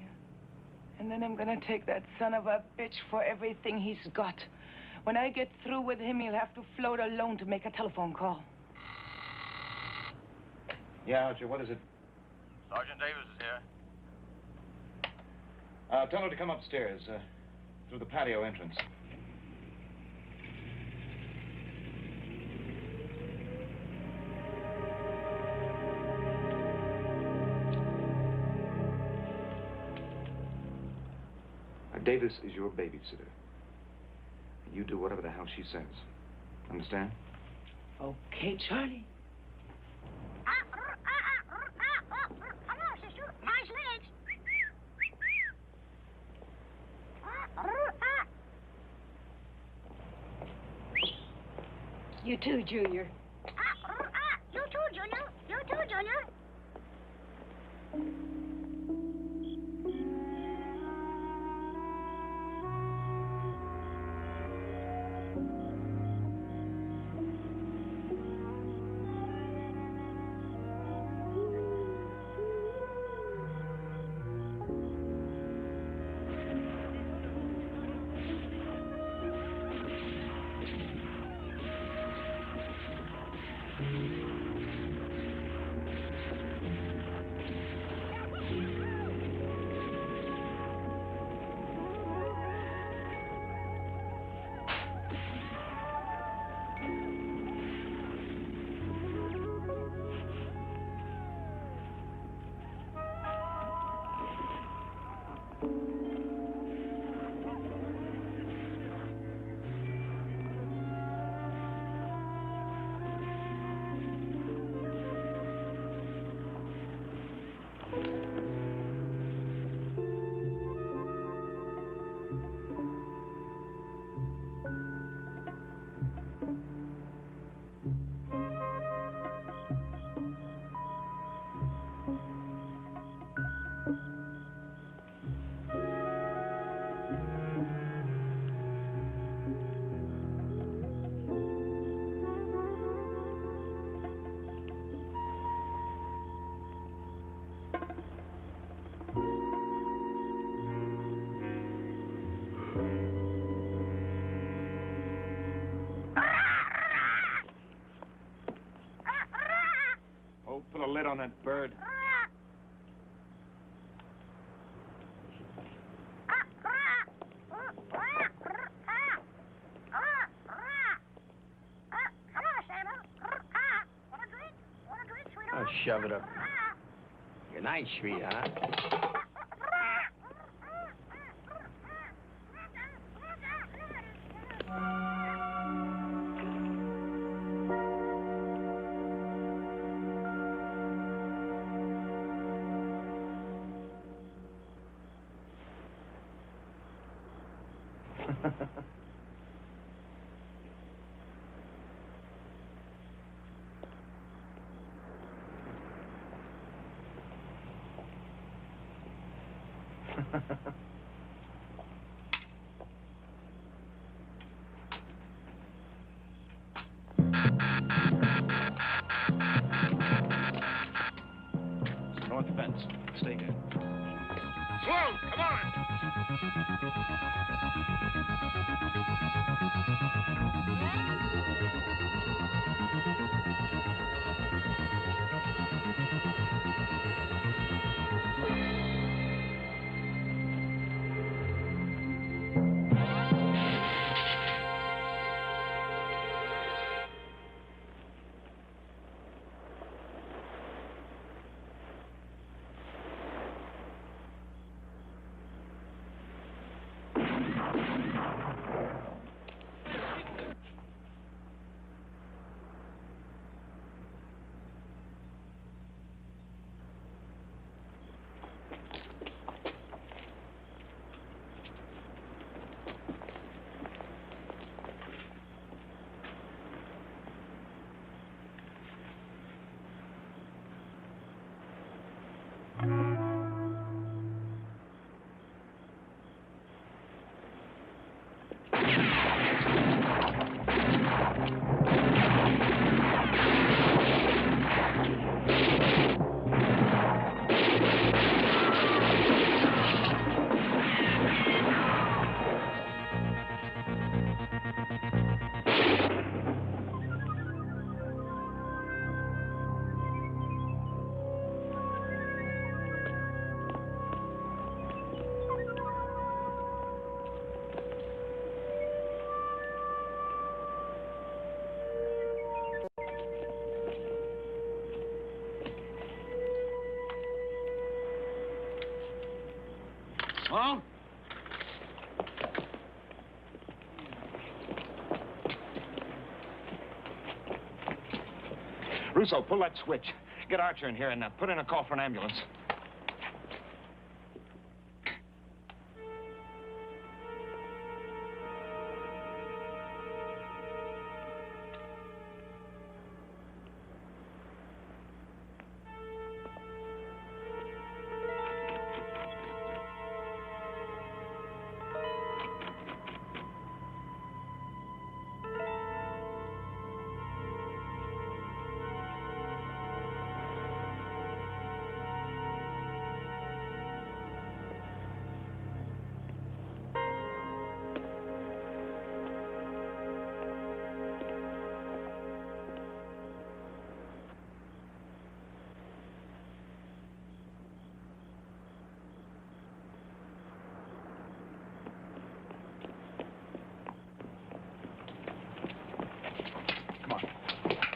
And then I'm gonna take that son of a bitch for everything he's got. When I get through with him, he'll have to float alone to make a telephone call. Yeah, Archer, what is it? Sergeant Davis is here. Tell her to come upstairs, through the patio entrance. Davis is your babysitter. You do whatever the hell she says. Understand? Okay, Charlie. Hello, sister. Nice legs. You too, Junior. You too, Junior. You too, Junior. Put a lid on that bird. Oh, shove it up. Good night, sweetheart. North fence. Stay here. Slow, come on! Huh? Russo, pull that switch. Get Archer in here and put in a call for an ambulance.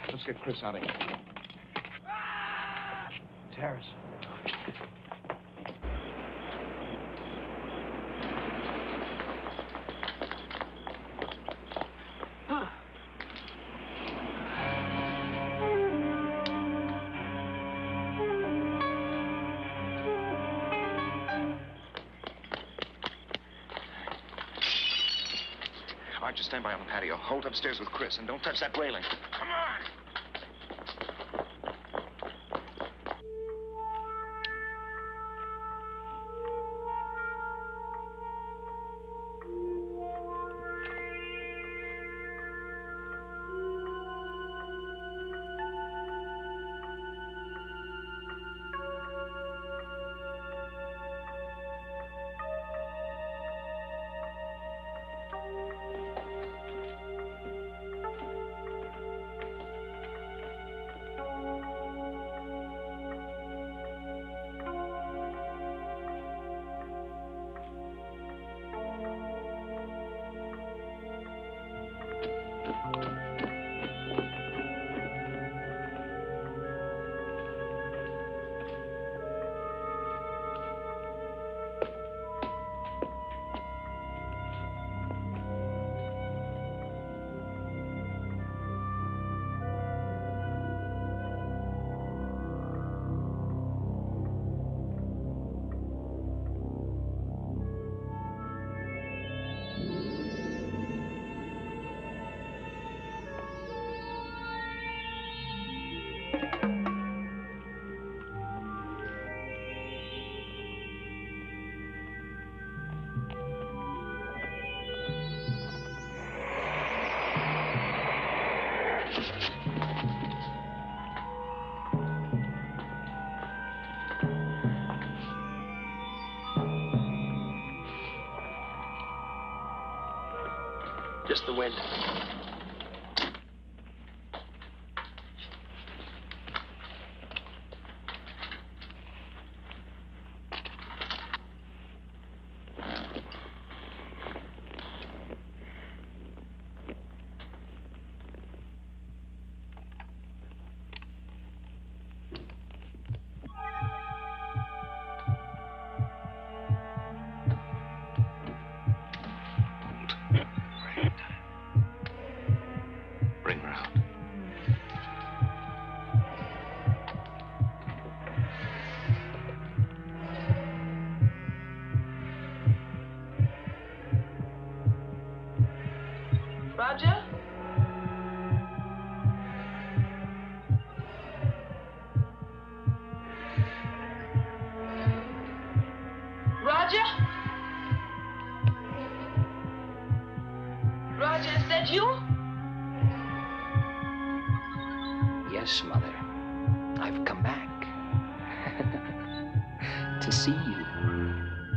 Let's get Chris out of here. Terrace. Archer, stand by on the patio. Hold upstairs with Chris and don't touch that railing. Come on! Just the wind. Bring her out. Roger? Roger? Roger, is that you? Yes, Mother. I've come back. To see you.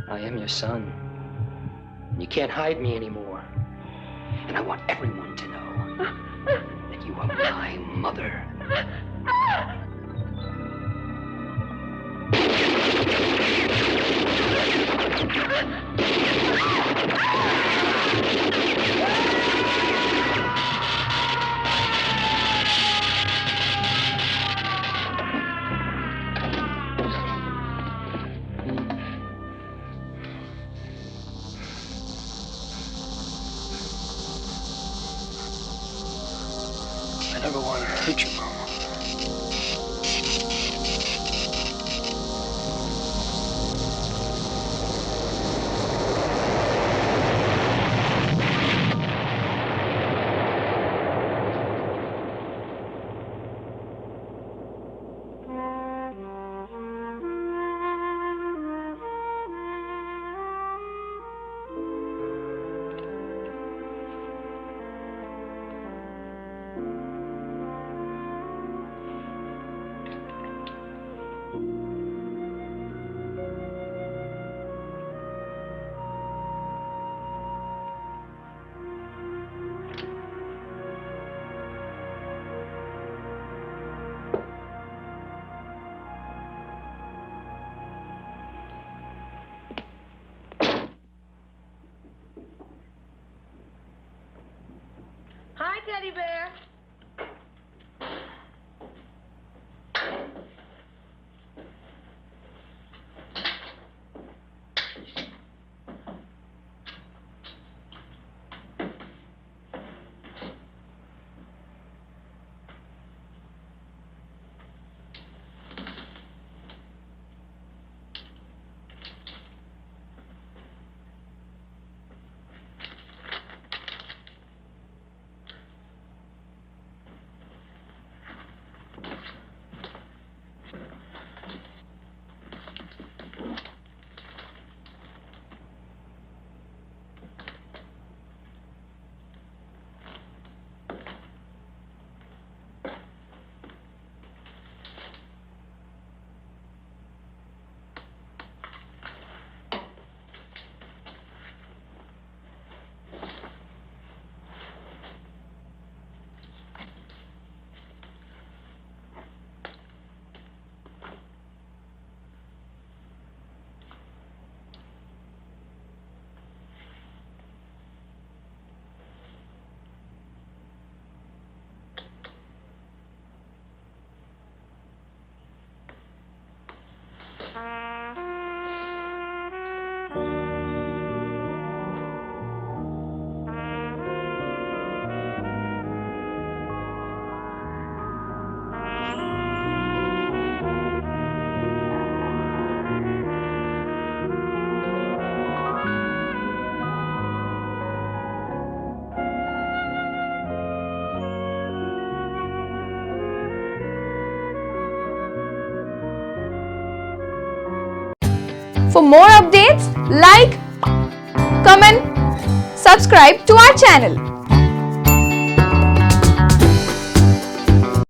I am your son. You can't hide me anymore. And I want everyone to know that you are my mother. Hi, Teddy Bear. For more updates, like, comment, subscribe to our channel.